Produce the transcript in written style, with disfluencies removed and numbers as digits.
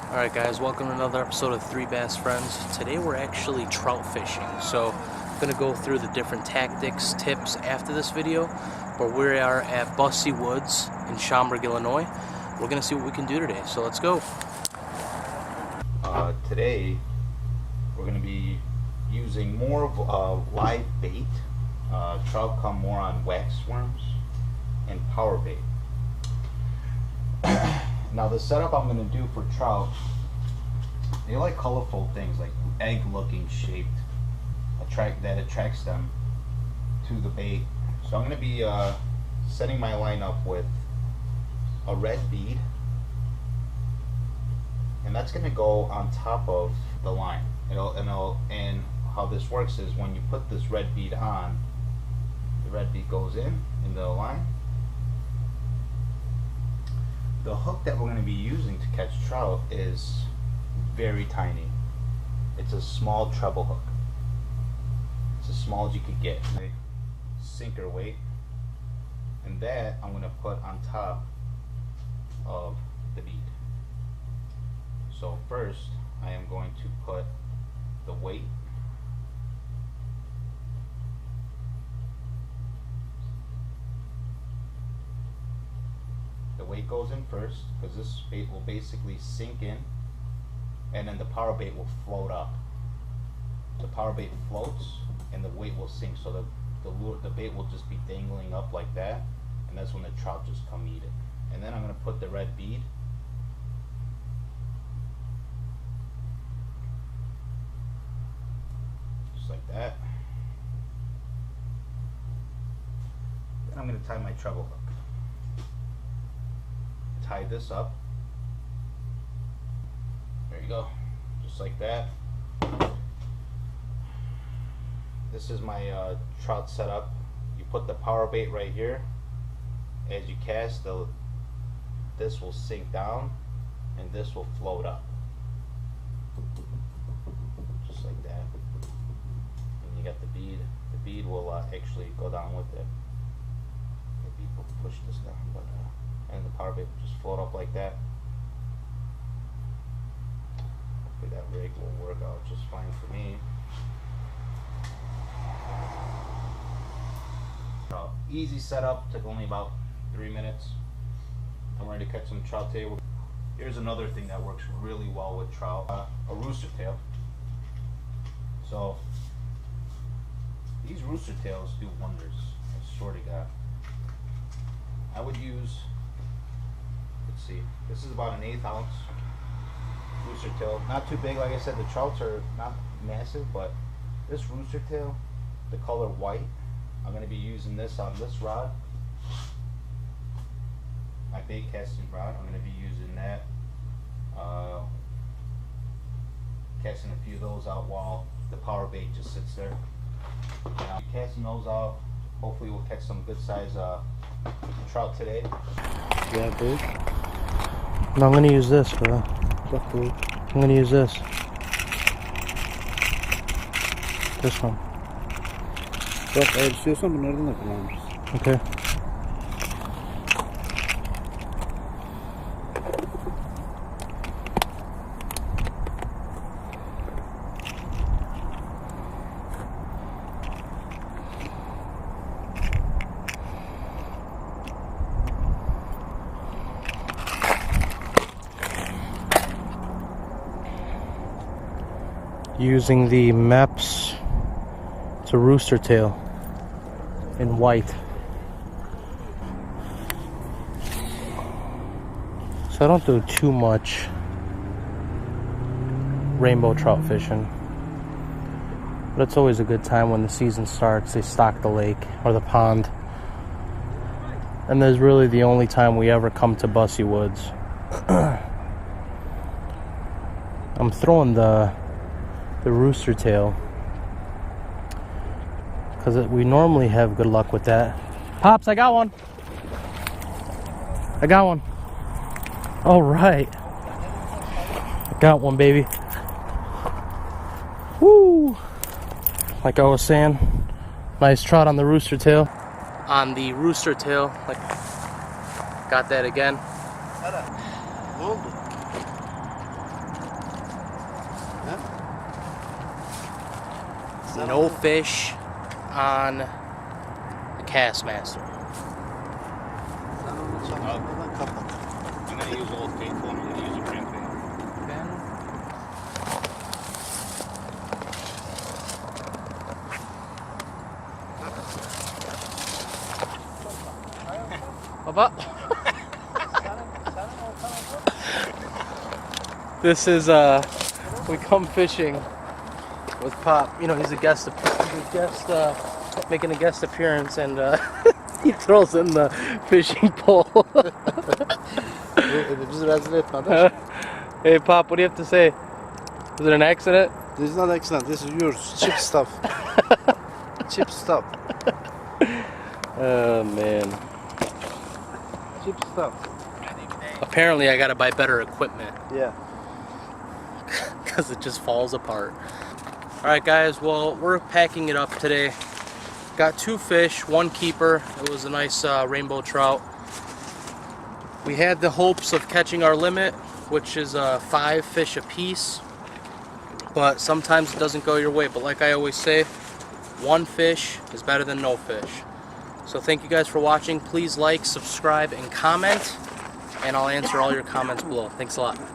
Alright guys, welcome to another episode of Three Bass Friends. Today we're actually trout fishing, so I'm going to go through the different tactics, tips after this video, but we are at Bussy Woods in Schaumburg, Illinois. We're going to see what we can do today, so let's go. Today we're going to be using more of live bait. Trout come more on wax worms and power bait. Now the setup I'm going to do for trout, they like colorful things like egg looking shaped that attracts them to the bait. So I'm going to be setting my line up with a red bead, and that's going to go on top of the line. And how this works is when you put this red bead on, the red bead goes into the line. The hook that we're going to be using to catch trout is very tiny. It's a small treble hook. It's as small as you could get. Sinker weight. And that I'm going to put on top of the bead. So first I am going to put the weight goes in first, because this bait will basically sink in, and then the power bait will float up. The power bait floats and the weight will sink, so the bait will just be dangling up like that, and that's when the trout just come eat it. And then I'm going to put the red bead just like that. Then I'm going to tie my treble hook. Tie this up. There you go, just like that. This is my trout setup. You put the power bait right here. As you cast, this will sink down and this will float up, just like that. And you got the bead. The bead will actually go down with it. The bead will push this down, but and the power bait will just float up like that. Hopefully that rig will work out just fine for me. Easy setup, took only about 3 minutes. I'm ready to catch some trout today. Here's another thing that works really well with trout, a rooster tail. So these rooster tails do wonders, I swear to God. I would use, let's see, this is about an 1/8 ounce rooster tail. Not too big, like I said, the trouts are not massive, but this rooster tail, the color white, I'm going to be using this on this rod, my bait casting rod. I'm going to be using that, casting a few of those out while the power bait just sits there. Now, casting those out, hopefully we'll catch some good size trout today. Yeah, dude. No, I'm going to use this, bro. I'm going to use this. This one. Okay. Using the Maps, it's a rooster tail in white. So I don't do too much rainbow trout fishing, but it's always a good time when the season starts. They stock the lake or the pond, and there's really the only time we ever come to Bussy Woods. I'm throwing the rooster tail because we normally have good luck with that. Pops, I got one. I got one. All right. I got one, baby. Woo! Like I was saying, nice trout on the rooster tail. On the rooster tail, like, got that again. no fish on the Castmaster. I'm gonna use Old Faithful. I'm gonna use a drink thing. Baba. This is we come fishing with Pop. You know, he's a guest, making a guest appearance, and he throws in the fishing pole. Hey Pop, what do you have to say? Was it an accident? This is not accident. This is yours. Cheap stuff. Cheap stuff. Oh man. Cheap stuff. Apparently I gotta buy better equipment. Yeah. Because it just falls apart. Alright guys, well we're packing it up today. Got 2 fish, 1 keeper. It was a nice rainbow trout. We had the hopes of catching our limit, which is 5 fish a piece. But sometimes it doesn't go your way. But like I always say, 1 fish is better than no fish. So thank you guys for watching. Please like, subscribe, and comment. And I'll answer all your comments below. Thanks a lot.